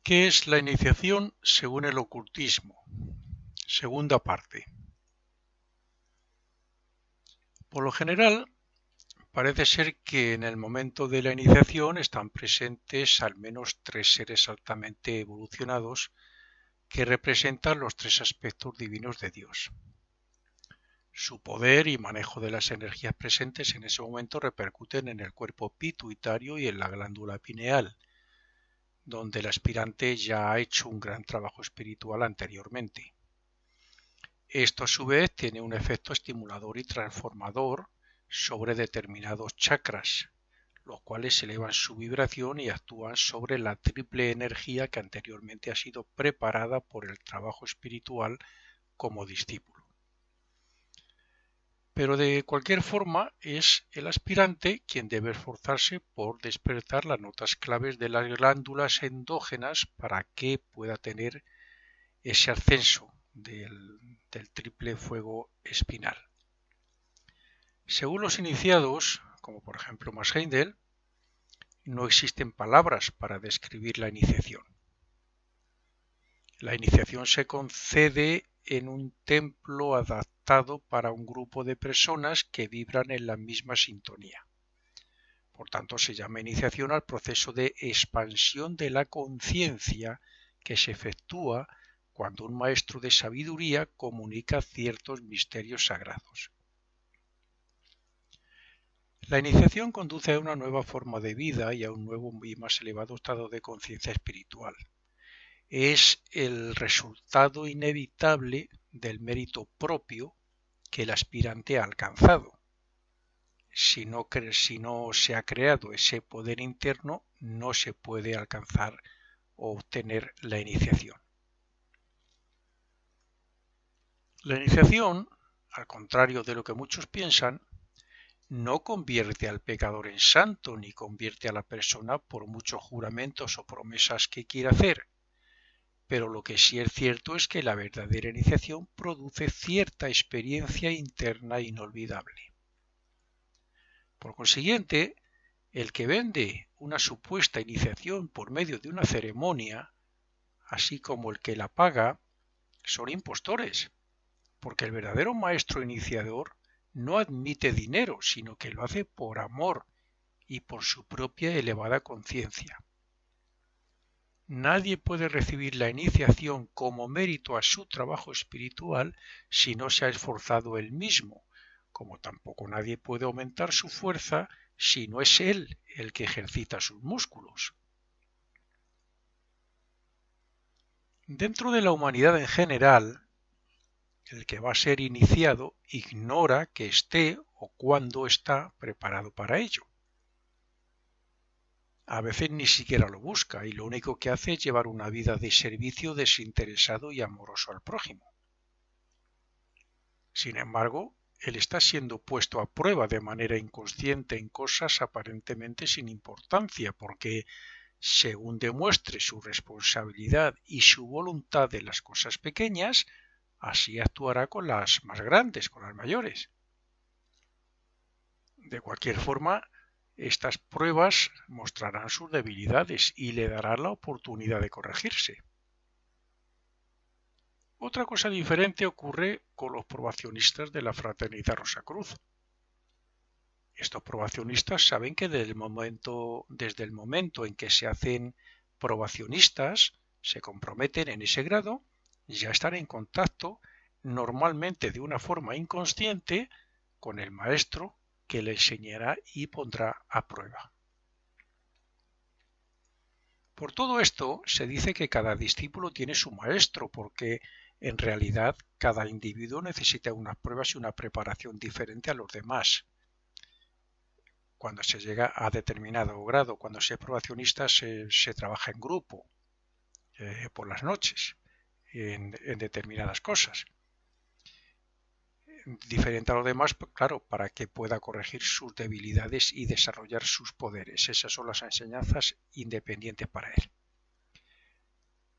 ¿Qué es la iniciación según el ocultismo? Segunda parte. Por lo general, parece ser que en el momento de la iniciación están presentes al menos tres seres altamente evolucionados que representan los tres aspectos divinos de Dios. Su poder y manejo de las energías presentes en ese momento repercuten en el cuerpo pituitario y en la glándula pineal, donde el aspirante ya ha hecho un gran trabajo espiritual anteriormente. Esto a su vez tiene un efecto estimulador y transformador sobre determinados chakras, los cuales elevan su vibración y actúan sobre la triple energía que anteriormente ha sido preparada por el trabajo espiritual como discípulo. Pero de cualquier forma es el aspirante quien debe esforzarse por despertar las notas claves de las glándulas endógenas para que pueda tener ese ascenso del triple fuego espinal. Según los iniciados, como por ejemplo Max Heindel, no existen palabras para describir la iniciación. La iniciación se concede en un templo adaptado para un grupo de personas que vibran en la misma sintonía. Por tanto, se llama iniciación al proceso de expansión de la conciencia que se efectúa cuando un maestro de sabiduría comunica ciertos misterios sagrados. La iniciación conduce a una nueva forma de vida y a un nuevo y más elevado estado de conciencia espiritual. Es el resultado inevitable del mérito propio que el aspirante ha alcanzado. Si no se ha creado ese poder interno, no se puede alcanzar o obtener la iniciación. La iniciación, al contrario de lo que muchos piensan, no convierte al pecador en santo ni convierte a la persona por muchos juramentos o promesas que quiera hacer. Pero lo que sí es cierto es que la verdadera iniciación produce cierta experiencia interna inolvidable. Por consiguiente, el que vende una supuesta iniciación por medio de una ceremonia, así como el que la paga, son impostores, porque el verdadero maestro iniciador no admite dinero, sino que lo hace por amor y por su propia elevada conciencia. Nadie puede recibir la iniciación como mérito a su trabajo espiritual si no se ha esforzado él mismo, como tampoco nadie puede aumentar su fuerza si no es él el que ejercita sus músculos. Dentro de la humanidad en general, el que va a ser iniciado ignora que esté o cuándo está preparado para ello. A veces ni siquiera lo busca y lo único que hace es llevar una vida de servicio desinteresado y amoroso al prójimo. Sin embargo, él está siendo puesto a prueba de manera inconsciente en cosas aparentemente sin importancia, porque según demuestre su responsabilidad y su voluntad de las cosas pequeñas, así actuará con las más grandes, con las mayores. De cualquier forma, estas pruebas mostrarán sus debilidades y le darán la oportunidad de corregirse. Otra cosa diferente ocurre con los probacionistas de la Fraternidad Rosacruz. Estos probacionistas saben que desde el momento en que se hacen probacionistas, se comprometen en ese grado, ya están en contacto, normalmente de una forma inconsciente, con el maestro que le enseñará y pondrá a prueba. Por todo esto, se dice que cada discípulo tiene su maestro, porque en realidad cada individuo necesita unas pruebas y una preparación diferente a los demás. Cuando se llega a determinado grado, cuando se es probacionista, se trabaja en grupo, por las noches, en determinadas cosas. Diferente a los demás, claro, para que pueda corregir sus debilidades y desarrollar sus poderes. Esas son las enseñanzas independientes para él.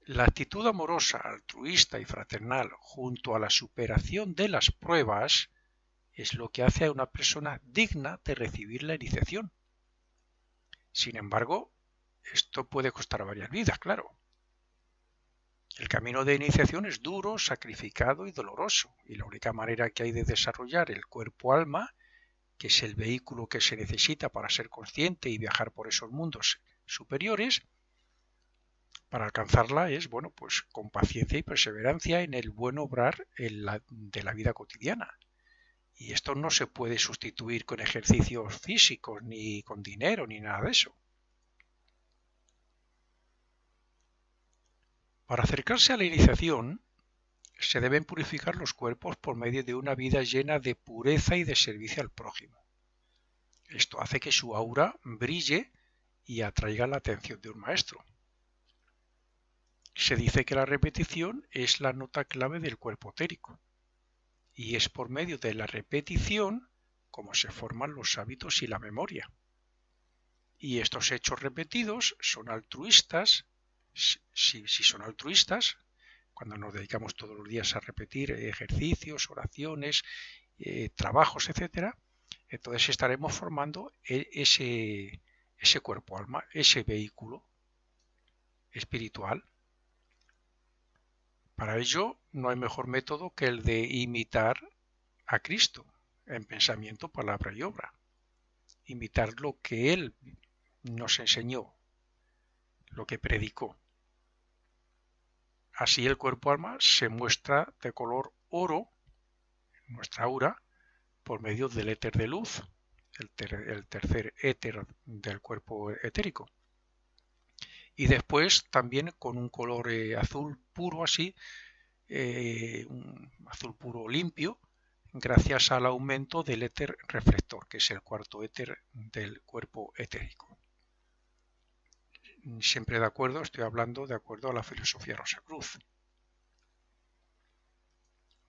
La actitud amorosa, altruista y fraternal junto a la superación de las pruebas es lo que hace a una persona digna de recibir la iniciación. Sin embargo, esto puede costar varias vidas, claro. El camino de iniciación es duro, sacrificado y doloroso, y la única manera que hay de desarrollar el cuerpo-alma, que es el vehículo que se necesita para ser consciente y viajar por esos mundos superiores, para alcanzarla es, bueno, pues con paciencia y perseverancia en el buen obrar de la vida cotidiana. Y esto no se puede sustituir con ejercicios físicos, ni con dinero, ni nada de eso. Para acercarse a la iniciación, se deben purificar los cuerpos por medio de una vida llena de pureza y de servicio al prójimo. Esto hace que su aura brille y atraiga la atención de un maestro. Se dice que la repetición es la nota clave del cuerpo etérico, y es por medio de la repetición como se forman los hábitos y la memoria. Y estos hechos repetidos son altruistas, si son altruistas, cuando nos dedicamos todos los días a repetir ejercicios, oraciones, trabajos, etc., entonces estaremos formando ese cuerpo-alma, ese vehículo espiritual. Para ello no hay mejor método que el de imitar a Cristo en pensamiento, palabra y obra. Imitar lo que Él nos enseñó, lo que predicó. Así el cuerpo-alma se muestra de color oro, nuestra aura, por medio del éter de luz, el tercer éter del cuerpo etérico. Y después también con un color azul puro así, un azul puro limpio, gracias al aumento del éter reflector, que es el cuarto éter del cuerpo etérico. Siempre estoy hablando de acuerdo a la filosofía Rosacruz.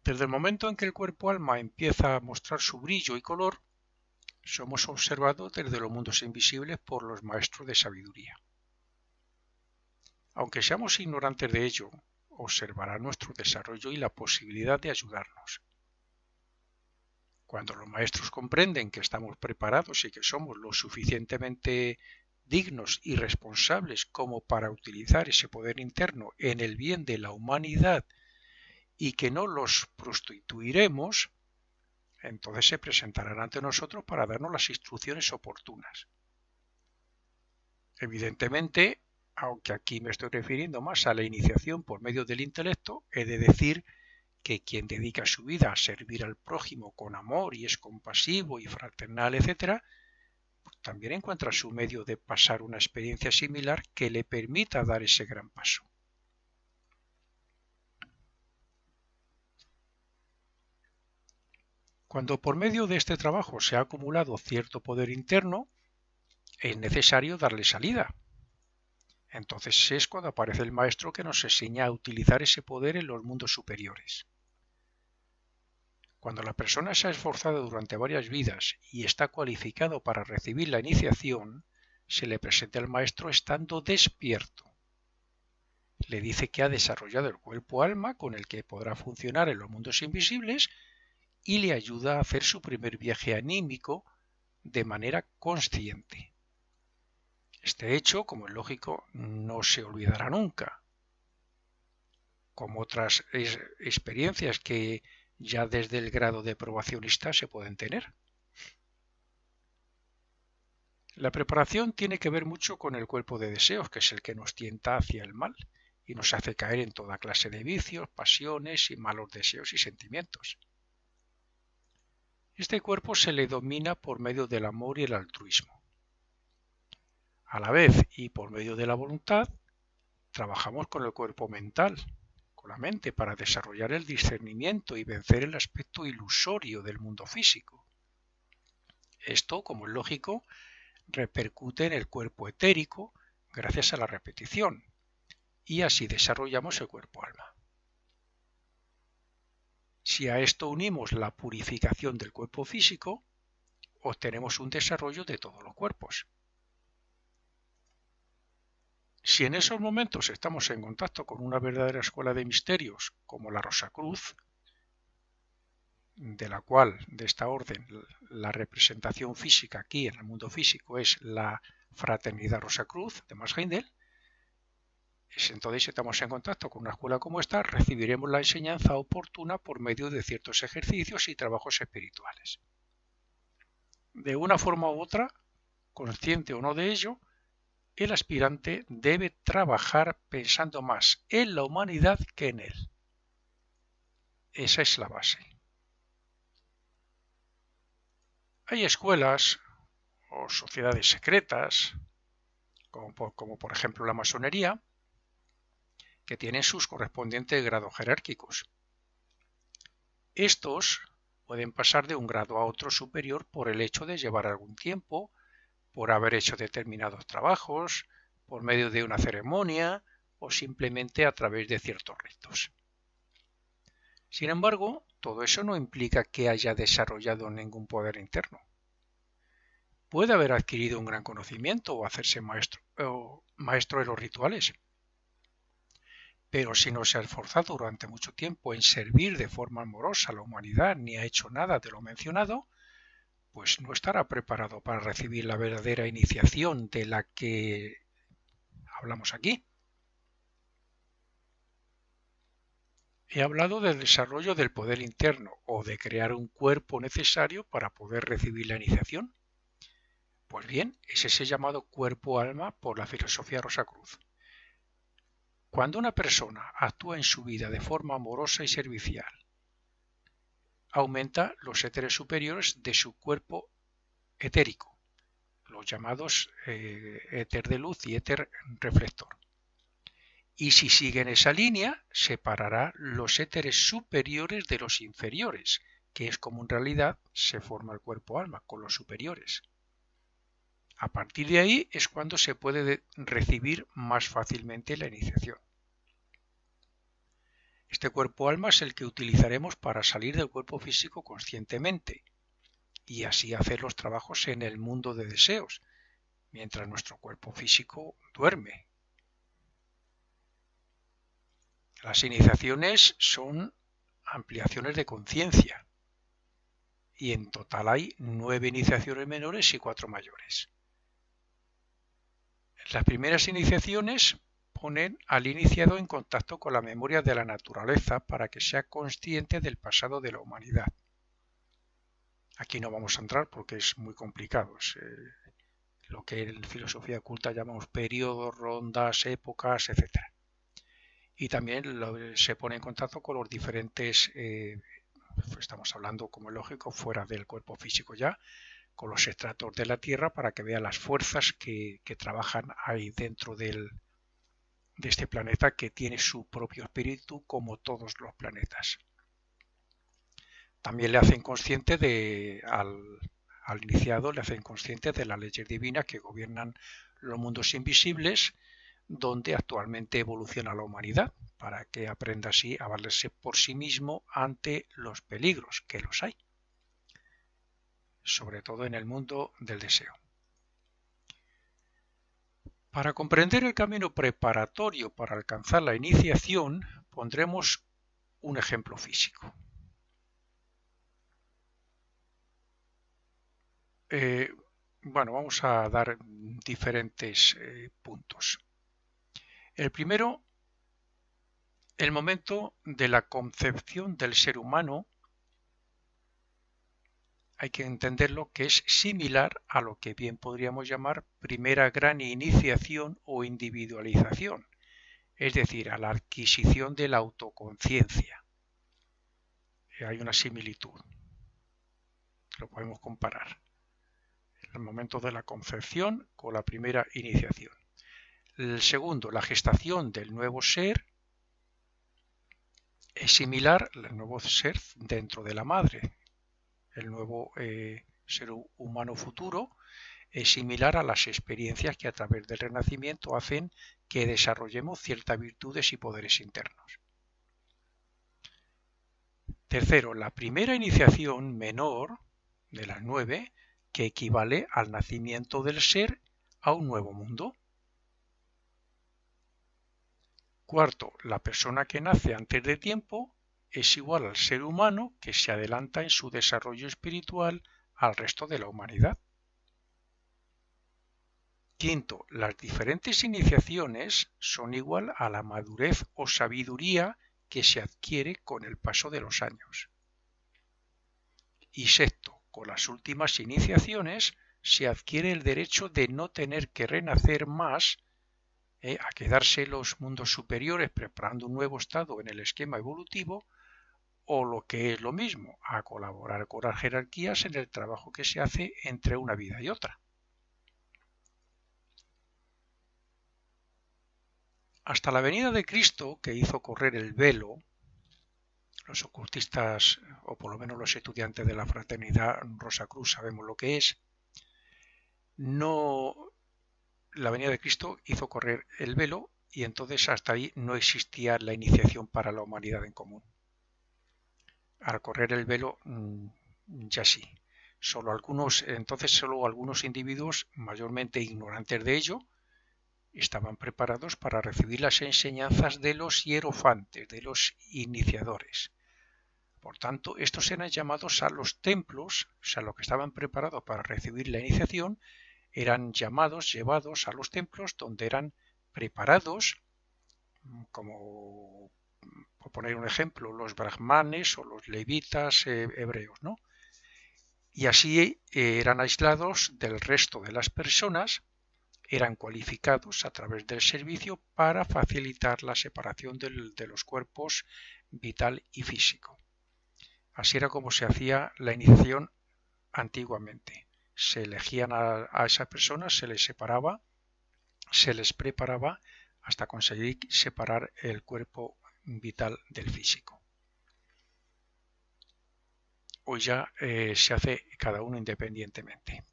Desde el momento en que el cuerpo-alma empieza a mostrar su brillo y color, somos observados desde los mundos invisibles por los maestros de sabiduría. Aunque seamos ignorantes de ello, observarán nuestro desarrollo y la posibilidad de ayudarnos. Cuando los maestros comprenden que estamos preparados y que somos lo suficientemente dignos y responsables como para utilizar ese poder interno en el bien de la humanidad y que no los prostituiremos, entonces se presentarán ante nosotros para darnos las instrucciones oportunas. Evidentemente, aunque aquí me estoy refiriendo más a la iniciación por medio del intelecto, he de decir que quien dedica su vida a servir al prójimo con amor y es compasivo y fraternal, etc., pues también encuentra su medio de pasar una experiencia similar que le permita dar ese gran paso. Cuando por medio de este trabajo se ha acumulado cierto poder interno, es necesario darle salida. Entonces es cuando aparece el maestro que nos enseña a utilizar ese poder en los mundos superiores. Cuando la persona se ha esforzado durante varias vidas y está cualificado para recibir la iniciación, se le presenta al maestro estando despierto. Le dice que ha desarrollado el cuerpo-alma con el que podrá funcionar en los mundos invisibles y le ayuda a hacer su primer viaje anímico de manera consciente. Este hecho, como es lógico, no se olvidará nunca, como otras experiencias que ya desde el grado de probacionista se pueden tener. La preparación tiene que ver mucho con el cuerpo de deseos, que es el que nos tienta hacia el mal y nos hace caer en toda clase de vicios, pasiones y malos deseos y sentimientos. Este cuerpo se le domina por medio del amor y el altruismo. A la vez y por medio de la voluntad, trabajamos con el cuerpo mental, con la mente, para desarrollar el discernimiento y vencer el aspecto ilusorio del mundo físico. Esto, como es lógico, repercute en el cuerpo etérico gracias a la repetición, y así desarrollamos el cuerpo-alma. Si a esto unimos la purificación del cuerpo físico, obtenemos un desarrollo de todos los cuerpos. Si en esos momentos estamos en contacto con una verdadera escuela de misterios como la Rosacruz, de esta orden, la representación física aquí en el mundo físico es la Fraternidad Rosacruz de Max Heindel, Entonces, si estamos en contacto con una escuela como esta, recibiremos la enseñanza oportuna por medio de ciertos ejercicios y trabajos espirituales. De una forma u otra, consciente o no de ello, el aspirante debe trabajar pensando más en la humanidad que en él. Esa es la base. Hay escuelas o sociedades secretas, como por ejemplo la masonería, que tienen sus correspondientes grados jerárquicos. Estos pueden pasar de un grado a otro superior por el hecho de llevar algún tiempo, por haber hecho determinados trabajos, por medio de una ceremonia o simplemente a través de ciertos ritos. Sin embargo, todo eso no implica que haya desarrollado ningún poder interno. Puede haber adquirido un gran conocimiento o hacerse maestro de los rituales, pero si no se ha esforzado durante mucho tiempo en servir de forma amorosa a la humanidad ni ha hecho nada de lo mencionado, pues no estará preparado para recibir la verdadera iniciación de la que hablamos aquí. He hablado del desarrollo del poder interno o de crear un cuerpo necesario para poder recibir la iniciación. Pues bien, es ese llamado cuerpo-alma por la filosofía Rosacruz. Cuando una persona actúa en su vida de forma amorosa y servicial, aumenta los éteres superiores de su cuerpo etérico, los llamados éter de luz y éter reflector. Y si sigue en esa línea, separará los éteres superiores de los inferiores, que es como en realidad se forma el cuerpo-alma, con los superiores. A partir de ahí es cuando se puede recibir más fácilmente la iniciación. Este cuerpo-alma es el que utilizaremos para salir del cuerpo físico conscientemente y así hacer los trabajos en el mundo de deseos, mientras nuestro cuerpo físico duerme. Las iniciaciones son ampliaciones de conciencia y en total hay 9 iniciaciones menores y 4 mayores. Las primeras iniciaciones ponen al iniciado en contacto con la memoria de la naturaleza para que sea consciente del pasado de la humanidad. Aquí no vamos a entrar porque es muy complicado. Es lo que en filosofía oculta llamamos periodos, rondas, épocas, etc. Y también se pone en contacto con los diferentes, estamos hablando como es lógico, fuera del cuerpo físico ya, con los estratos de la Tierra para que vea las fuerzas que trabajan ahí dentro de este planeta que tiene su propio espíritu como todos los planetas. También le hacen consciente al iniciado, le hacen consciente de las leyes divinas que gobiernan los mundos invisibles donde actualmente evoluciona la humanidad, para que aprenda así a valerse por sí mismo ante los peligros, que los hay, sobre todo en el mundo del deseo. Para comprender el camino preparatorio para alcanzar la iniciación, pondremos un ejemplo físico. Vamos a dar diferentes puntos. El primero, el momento de la concepción del ser humano, hay que entenderlo que es similar a lo que bien podríamos llamar primera gran iniciación o individualización, es decir, a la adquisición de la autoconciencia. Hay una similitud, lo podemos comparar. El momento de la concepción con la primera iniciación. El segundo, la gestación del nuevo ser, es similar al nuevo ser dentro de la madre. El nuevo ser humano futuro es similar a las experiencias que a través del renacimiento hacen que desarrollemos ciertas virtudes y poderes internos. Tercero, la primera iniciación menor de las 9, que equivale al nacimiento del ser a un nuevo mundo. Cuarto, la persona que nace antes de tiempo es igual al ser humano que se adelanta en su desarrollo espiritual al resto de la humanidad. Quinto, las diferentes iniciaciones son igual a la madurez o sabiduría que se adquiere con el paso de los años. Y sexto, con las últimas iniciaciones se adquiere el derecho de no tener que renacer más, a quedarse en los mundos superiores preparando un nuevo estado en el esquema evolutivo, o lo que es lo mismo, a colaborar con las jerarquías en el trabajo que se hace entre una vida y otra. Hasta la venida de Cristo, que hizo correr el velo, los ocultistas, o por lo menos los estudiantes de la fraternidad Rosacruz sabemos lo que es, la venida de Cristo hizo correr el velo y entonces hasta ahí no existía la iniciación para la humanidad en común. Al correr el velo ya sí. Solo algunos individuos mayormente ignorantes de ello estaban preparados para recibir las enseñanzas de los hierofantes, de los iniciadores. Por tanto, estos eran llamados a los templos, o sea, los que estaban preparados para recibir la iniciación, eran llevados a los templos donde eran preparados, como, por poner un ejemplo, los brahmanes o los levitas hebreos, ¿no? Y así eran aislados del resto de las personas, eran cualificados a través del servicio para facilitar la separación de los cuerpos vital y físico. Así era como se hacía la iniciación antiguamente. Se elegían a esas personas, se les separaba, se les preparaba hasta conseguir separar el cuerpo vital del físico. Hoy ya se hace cada uno independientemente.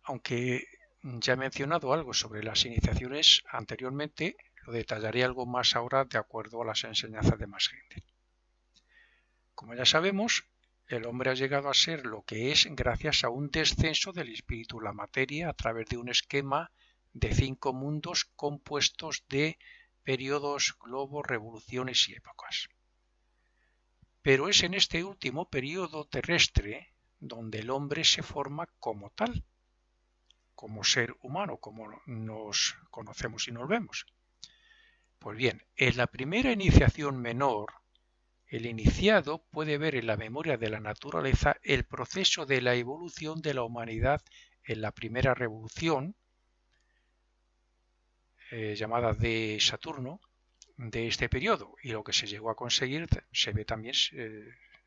Aunque ya he mencionado algo sobre las iniciaciones anteriormente, lo detallaré algo más ahora de acuerdo a las enseñanzas de más gente. Como ya sabemos, el hombre ha llegado a ser lo que es gracias a un descenso del espíritu en la materia a través de un esquema de 5 mundos compuestos de periodos, globos, revoluciones y épocas. Pero es en este último periodo terrestre donde el hombre se forma como tal, como ser humano, como nos conocemos y nos vemos. Pues bien, en la primera iniciación menor, el iniciado puede ver en la memoria de la naturaleza el proceso de la evolución de la humanidad en la primera revolución, llamada de Saturno, de este periodo, y lo que se llegó a conseguir, se ve también,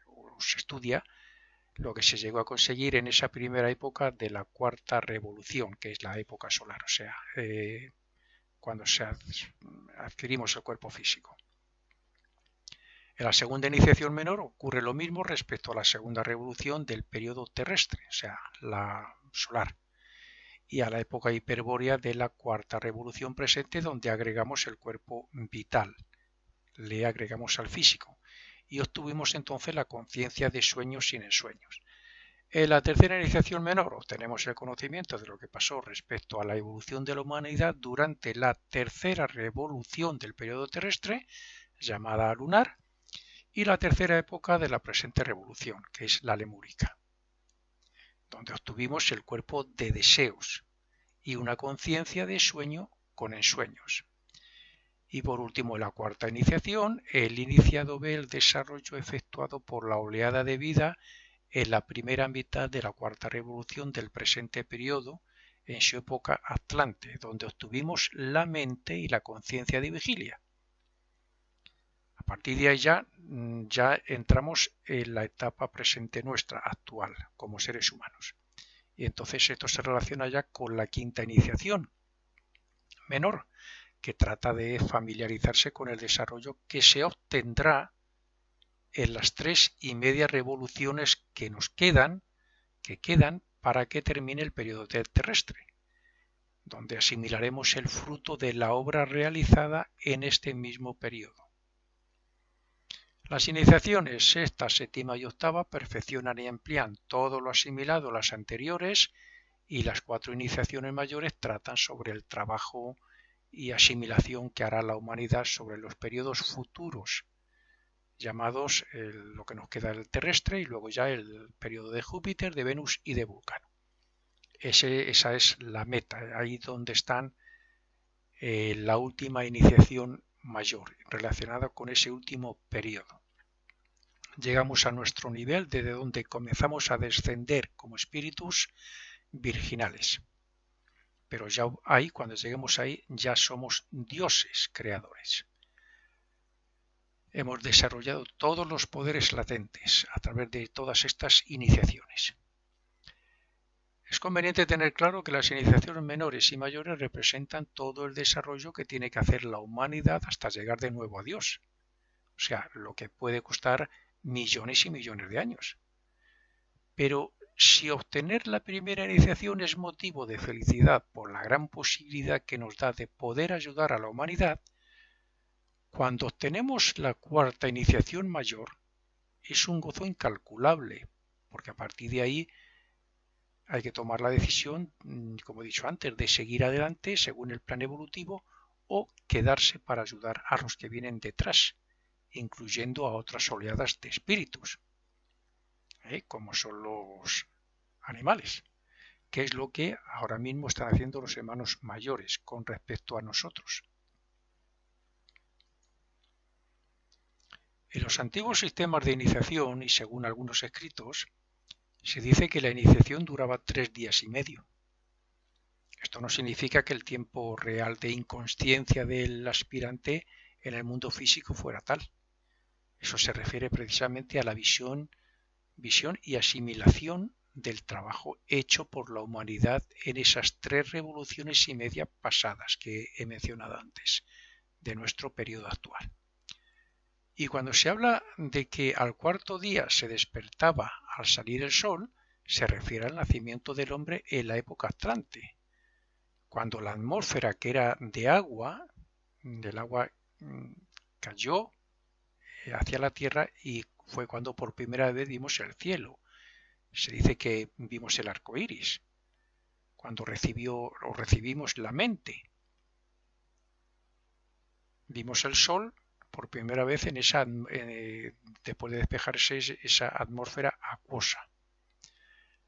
o se estudia, lo que se llegó a conseguir en esa primera época de la cuarta revolución, que es la época solar, o sea, cuando adquirimos el cuerpo físico. En la segunda iniciación menor ocurre lo mismo respecto a la segunda revolución del periodo terrestre, o sea, la solar, y a la época hiperbórea de la cuarta revolución presente, donde agregamos el cuerpo vital, le agregamos al físico, y obtuvimos entonces la conciencia de sueños sin ensueños. En la tercera iniciación menor obtenemos el conocimiento de lo que pasó respecto a la evolución de la humanidad durante la tercera revolución del periodo terrestre, llamada lunar, y la tercera época de la presente revolución, que es la lemúrica, donde obtuvimos el cuerpo de deseos y una conciencia de sueño con ensueños. Y por último, en la cuarta iniciación, el iniciado ve el desarrollo efectuado por la oleada de vida en la primera mitad de la cuarta revolución del presente periodo, en su época Atlante, donde obtuvimos la mente y la conciencia de vigilia. A partir de ahí ya entramos en la etapa presente nuestra, actual, como seres humanos. Y entonces esto se relaciona ya con la quinta iniciación menor, que trata de familiarizarse con el desarrollo que se obtendrá en las 3,5 revoluciones que quedan para que termine el periodo terrestre, donde asimilaremos el fruto de la obra realizada en este mismo periodo. Las iniciaciones sexta, séptima y octava perfeccionan y amplían todo lo asimilado a las anteriores, y las 4 iniciaciones mayores tratan sobre el trabajo y asimilación que hará la humanidad sobre los periodos futuros, llamados lo que nos queda el terrestre y luego ya el periodo de Júpiter, de Venus y de Vulcano. Esa es la meta, ahí donde están la última iniciación mayor, relacionada con ese último periodo. Llegamos a nuestro nivel desde donde comenzamos a descender como espíritus virginales. Pero ya ahí, cuando lleguemos ahí, ya somos dioses creadores. Hemos desarrollado todos los poderes latentes a través de todas estas iniciaciones. Es conveniente tener claro que las iniciaciones menores y mayores representan todo el desarrollo que tiene que hacer la humanidad hasta llegar de nuevo a Dios. O sea, lo que puede costar millones y millones de años. Pero si obtener la primera iniciación es motivo de felicidad por la gran posibilidad que nos da de poder ayudar a la humanidad, cuando obtenemos la cuarta iniciación mayor es un gozo incalculable, porque a partir de ahí hay que tomar la decisión, como he dicho antes, de seguir adelante según el plan evolutivo o quedarse para ayudar a los que vienen detrás, incluyendo a otras oleadas de espíritus, como son los animales, que es lo que ahora mismo están haciendo los hermanos mayores con respecto a nosotros. En los antiguos sistemas de iniciación, y según algunos escritos, se dice que la iniciación duraba 3 días y medio. Esto no significa que el tiempo real de inconsciencia del aspirante en el mundo físico fuera tal. Eso se refiere precisamente a la visión y asimilación del trabajo hecho por la humanidad en esas 3 revoluciones y media pasadas que he mencionado antes, de nuestro periodo actual. Y cuando se habla de que al cuarto día se despertaba al salir el sol, se refiere al nacimiento del hombre en la época atlante, cuando la atmósfera, que era de agua, del agua cayó hacia la tierra y fue cuando por primera vez vimos el cielo. Se dice que vimos el arco iris, cuando recibimos la mente. Vimos el sol por primera vez después de despejarse esa atmósfera acuosa.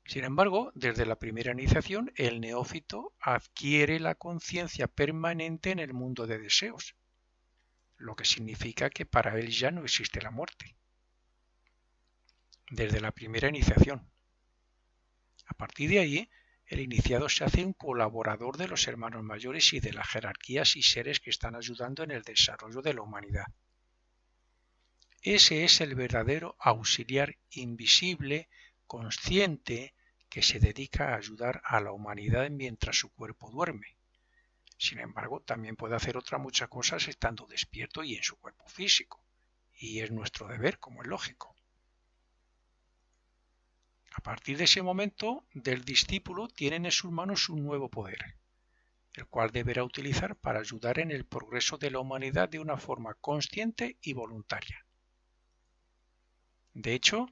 Sin embargo, desde la primera iniciación, el neófito adquiere la conciencia permanente en el mundo de deseos, lo que significa que para él ya no existe la muerte. Desde la primera iniciación. A partir de ahí, el iniciado se hace un colaborador de los hermanos mayores y de las jerarquías y seres que están ayudando en el desarrollo de la humanidad. Ese es el verdadero auxiliar invisible, consciente, que se dedica a ayudar a la humanidad mientras su cuerpo duerme. Sin embargo, también puede hacer otras muchas cosas estando despierto y en su cuerpo físico, y es nuestro deber, como es lógico. A partir de ese momento, del discípulo tienen en sus manos un nuevo poder, el cual deberá utilizar para ayudar en el progreso de la humanidad de una forma consciente y voluntaria. De hecho,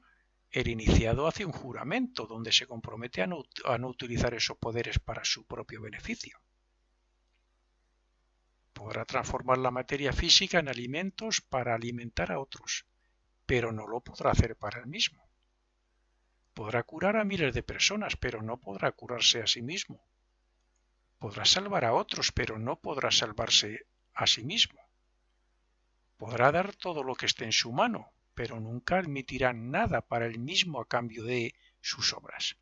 el iniciado hace un juramento donde se compromete a no utilizar esos poderes para su propio beneficio. Podrá transformar la materia física en alimentos para alimentar a otros, pero no lo podrá hacer para él mismo. Podrá curar a miles de personas, pero no podrá curarse a sí mismo. Podrá salvar a otros, pero no podrá salvarse a sí mismo. Podrá dar todo lo que esté en su mano, pero nunca admitirá nada para él mismo a cambio de sus obras.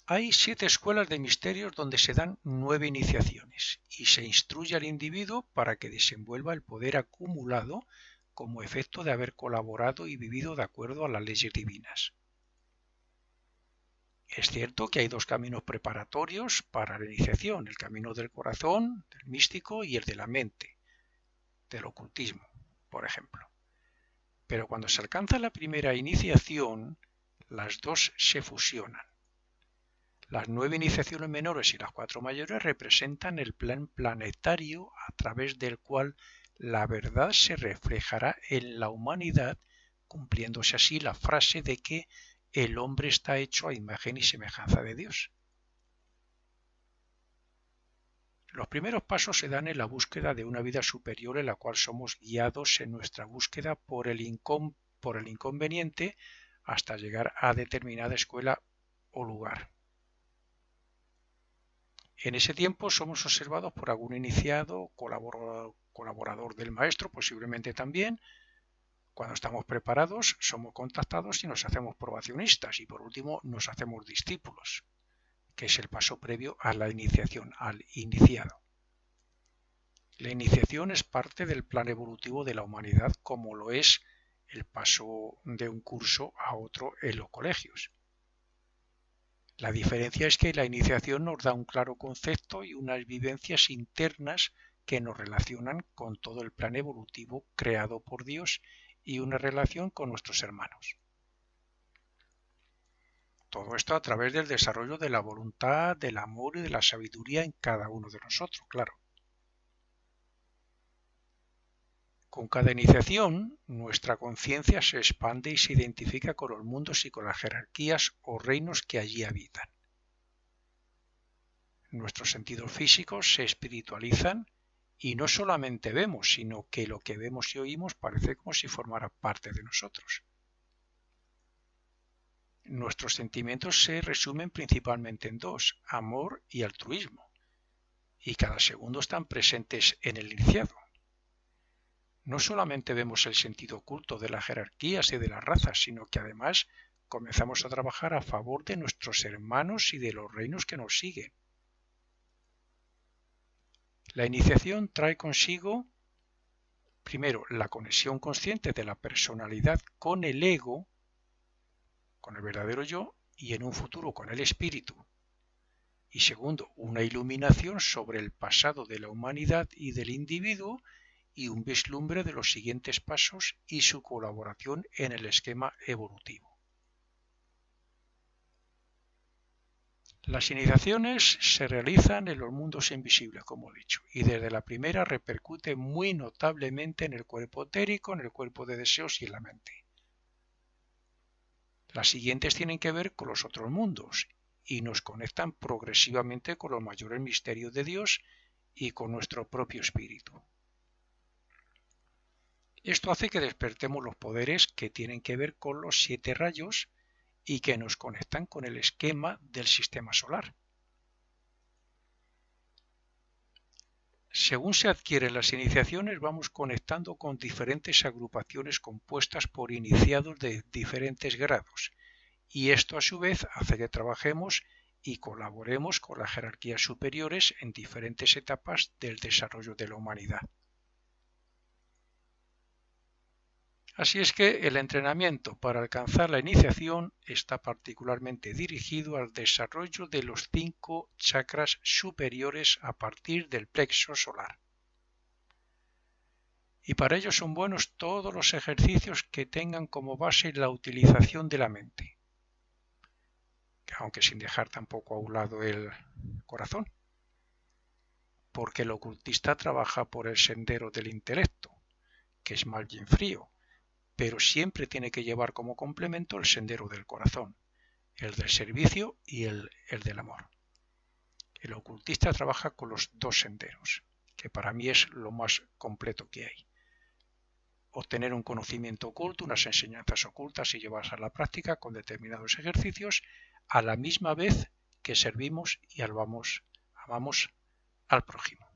Hay 7 escuelas de misterios donde se dan 9 iniciaciones y se instruye al individuo para que desenvuelva el poder acumulado como efecto de haber colaborado y vivido de acuerdo a las leyes divinas. Es cierto que hay 2 caminos preparatorios para la iniciación, el camino del corazón, del místico, y el de la mente, del ocultismo, por ejemplo. Pero cuando se alcanza la primera iniciación, las 2 se fusionan. Las 9 iniciaciones menores y las 4 mayores representan el plan planetario a través del cual la verdad se reflejará en la humanidad, cumpliéndose así la frase de que el hombre está hecho a imagen y semejanza de Dios. Los primeros pasos se dan en la búsqueda de una vida superior en la cual somos guiados en nuestra búsqueda por el inconveniente hasta llegar a determinada escuela o lugar. En ese tiempo somos observados por algún iniciado, colaborador del maestro, posiblemente también. Cuando estamos preparados, somos contactados y nos hacemos probacionistas y por último nos hacemos discípulos, que es el paso previo a la iniciación, al iniciado. La iniciación es parte del plan evolutivo de la humanidad, como lo es el paso de un curso a otro en los colegios. La diferencia es que la iniciación nos da un claro concepto y unas vivencias internas que nos relacionan con todo el plan evolutivo creado por Dios y una relación con nuestros hermanos. Todo esto a través del desarrollo de la voluntad, del amor y de la sabiduría en cada uno de nosotros, claro. Con cada iniciación, nuestra conciencia se expande y se identifica con los mundos y con las jerarquías o reinos que allí habitan. Nuestros sentidos físicos se espiritualizan y no solamente vemos, sino que lo que vemos y oímos parece como si formara parte de nosotros. Nuestros sentimientos se resumen principalmente en dos, amor y altruismo, y cada segundo están presentes en el iniciado. No solamente vemos el sentido oculto de las jerarquías y de las razas, sino que además comenzamos a trabajar a favor de nuestros hermanos y de los reinos que nos siguen. La iniciación trae consigo, primero, la conexión consciente de la personalidad con el ego, con el verdadero yo, y en un futuro con el espíritu. Y segundo, una iluminación sobre el pasado de la humanidad y del individuo y un vislumbre de los siguientes pasos y su colaboración en el esquema evolutivo. Las iniciaciones se realizan en los mundos invisibles, como he dicho, y desde la primera repercute muy notablemente en el cuerpo etérico, en el cuerpo de deseos y en la mente. Las siguientes tienen que ver con los otros mundos y nos conectan progresivamente con los mayores misterios de Dios y con nuestro propio espíritu. Esto hace que despertemos los poderes que tienen que ver con los 7 rayos y que nos conectan con el esquema del sistema solar. Según se adquieren las iniciaciones, vamos conectando con diferentes agrupaciones compuestas por iniciados de diferentes grados, y esto a su vez hace que trabajemos y colaboremos con las jerarquías superiores en diferentes etapas del desarrollo de la humanidad. Así es que el entrenamiento para alcanzar la iniciación está particularmente dirigido al desarrollo de los 5 chakras superiores a partir del plexo solar. Y para ello son buenos todos los ejercicios que tengan como base la utilización de la mente, aunque sin dejar tampoco a un lado el corazón, porque el ocultista trabaja por el sendero del intelecto, que es más bien frío, pero siempre tiene que llevar como complemento el sendero del corazón, el del servicio y el del amor. El ocultista trabaja con los dos senderos, que para mí es lo más completo que hay. Obtener un conocimiento oculto, unas enseñanzas ocultas y llevarlas a la práctica con determinados ejercicios, a la misma vez que servimos y amamos al prójimo.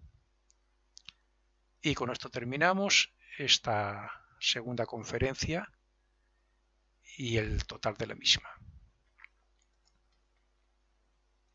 Y con esto terminamos esta segunda conferencia y el total de la misma.